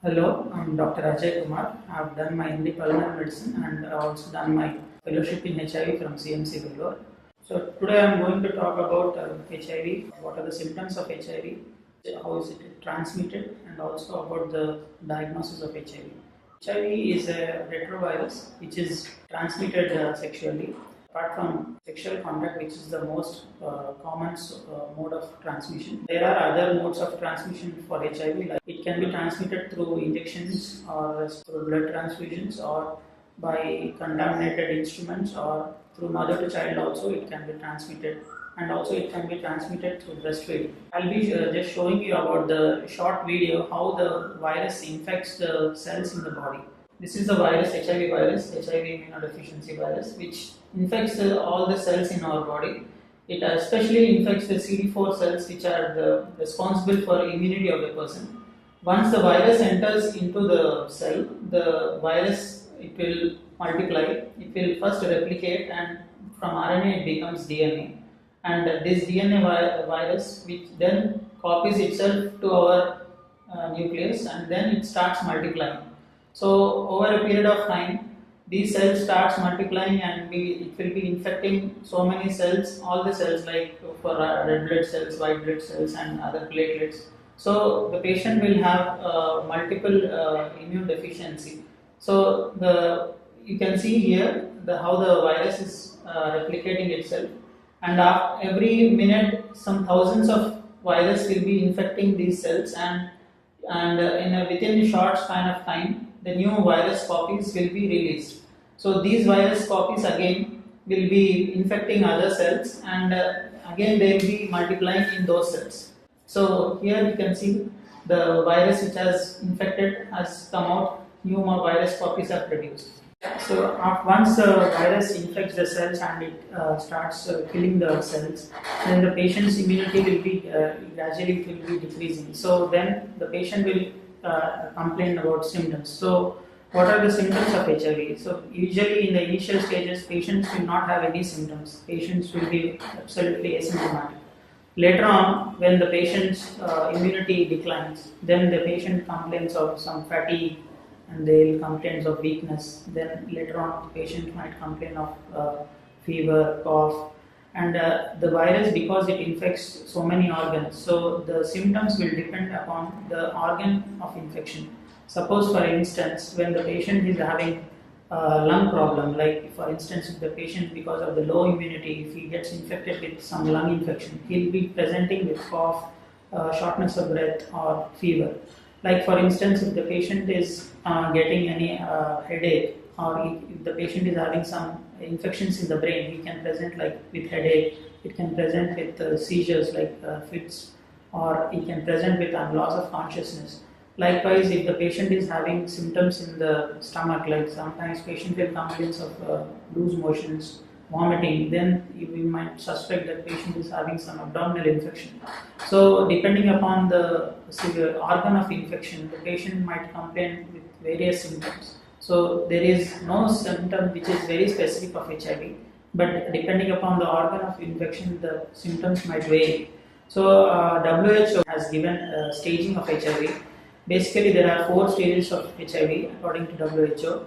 Hello, I'm Dr. Ajay Kumar. I've done my MD pulmonary medicine and also done my fellowship in HIV from CMC Bangalore. So today I'm going to talk about HIV, what are the symptoms of HIV, how is it transmitted, and also about the diagnosis of HIV. HIV is a retrovirus which is transmitted sexually. Apart from sexual contact, which is the most common mode of transmission, there are other modes of transmission for HIV. Like it can be transmitted through injections or through blood transfusions or by contaminated instruments or through mother to child. Also, it can be transmitted, and also it can be transmitted through breastfeeding. I'll be just showing you about the short video how the virus infects the cells in the body. This is the virus, HIV virus, HIV immunodeficiency virus, which infects all the cells in our body. It especially infects the CD4 cells, which are responsible for immunity of the person. Once the virus enters into the cell, the virus, it will multiply. It will first replicate, and from RNA it becomes DNA. And this DNA virus, which then copies itself to our nucleus, and then it starts multiplying. So over a period of time, these cells starts multiplying, and it will be infecting so many cells, all the cells, like for red blood cells, white blood cells, and other platelets. So the patient will have multiple immune deficiency. So you can see here how the virus is replicating itself, and every minute some thousands of virus will be infecting these cells, and within a short span of time, the new virus copies will be released. So these virus copies again will be infecting other cells, and again they will be multiplying in those cells. So here you can see the virus which has infected has come out, new virus copies are produced. So once the virus infects the cells and it starts killing the cells, then the patient's immunity will be gradually will be decreasing. So then the patient will complain about symptoms. So what are the symptoms of HIV? So usually in the initial stages, patients will not have any symptoms. Patients will be absolutely asymptomatic. Later on, when the patient's immunity declines, then the patient complains of some fatigue, and they'll complain of weakness. Then later on, the patient might complain of fever, cough, and the virus, because it infects so many organs, so the symptoms will depend upon the organ of infection. Suppose, for instance, when the patient is having a lung problem, like for instance, if the patient, because of the low immunity, if he gets infected with some lung infection, he'll be presenting with cough, shortness of breath, or fever. Like for instance, if the patient is getting any headache, or if the patient is having some infections in the brain, he can present like with headache, it can present with seizures like fits, or he can present with loss of consciousness. Likewise, if the patient is having symptoms in the stomach, like sometimes patient will complaints of loose motions, vomiting, then we might suspect that patient is having some abdominal infection. So depending upon the severe organ of infection, the patient might complain with various symptoms. So there is no symptom which is very specific of HIV, but depending upon the organ of infection, the symptoms might vary. So WHO has given a staging of HIV. Basically, there are 4 stages of HIV according to WHO.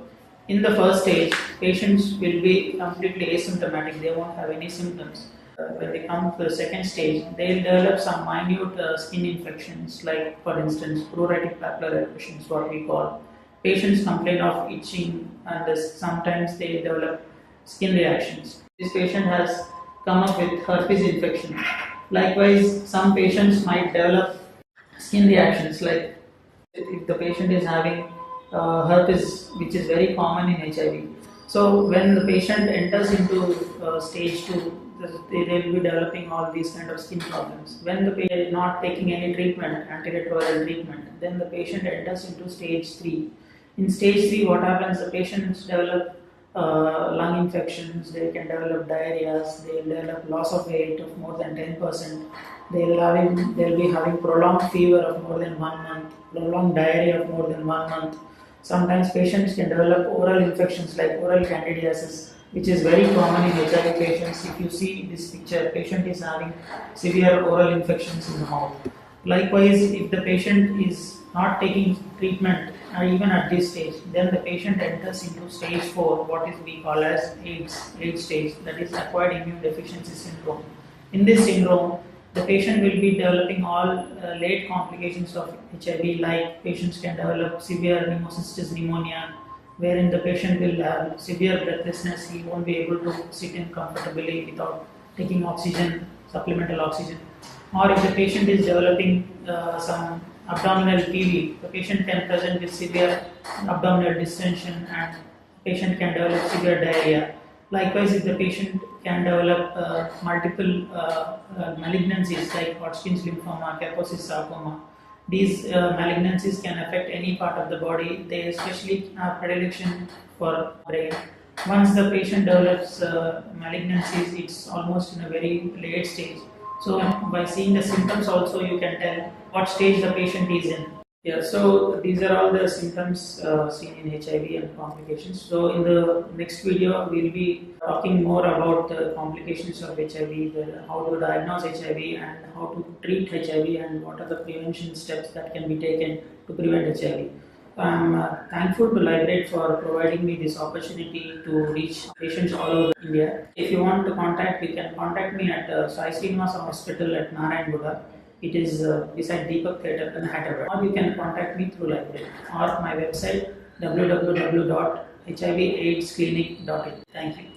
In the first stage, patients will be completely asymptomatic, they won't have any symptoms. When they come to the second stage, they will develop some minute skin infections, like for instance, pruritic papular eruptions, what we call. Patients complain of itching, and sometimes they develop skin reactions. This patient has come up with herpes infection. Likewise, some patients might develop skin reactions, like if the patient is having herpes, which is very common in HIV. So when the patient enters into stage 2, they will be developing all these kind of skin problems. When the patient is not taking any treatment, antiretroviral treatment, then the patient enters into stage 3. In stage 3, what happens? The patients develop lung infections, they can develop diarrheas, they will develop loss of weight of more than 10%, they'll be having prolonged fever of more than 1 month, prolonged diarrhea of more than 1 month. Sometimes patients can develop oral infections like oral candidiasis, which is very common in HIV patients. If you see this picture, patient is having severe oral infections in the mouth. Likewise, if the patient is not taking treatment even at this stage, then the patient enters into stage 4, what is we call as AIDS stage, that is acquired immune deficiency syndrome. In this syndrome, the patient will be developing all late complications of HIV, like patients can develop severe pneumocystis pneumonia, wherein the patient will have severe breathlessness, he won't be able to sit in comfortably without taking oxygen, supplemental oxygen. Or if the patient is developing some abdominal TB, the patient can present with severe abdominal distension and patient can develop severe diarrhea. Likewise, if the patient can develop multiple malignancies like Hodgkin's lymphoma, Kaposi sarcoma, these malignancies can affect any part of the body. They especially have predilection for brain. Once the patient develops malignancies, it's almost in a very late stage. So by seeing the symptoms also you can tell what stage the patient is in. Yeah, so these are all the symptoms seen in HIV and complications. So in the next video, we'll be talking more about the complications of HIV, how to diagnose HIV and how to treat HIV and what are the prevention steps that can be taken to prevent HIV. I'm thankful to Lybrate for providing me this opportunity to reach patients all over India. If you want to contact, you can contact me at Sai Srinivasa Hospital at Narayanguda. It is beside Deepak Theatre in Hyderabad. Or you can contact me through Lybrate or my website www.hivaidsclinic.in. Thank you.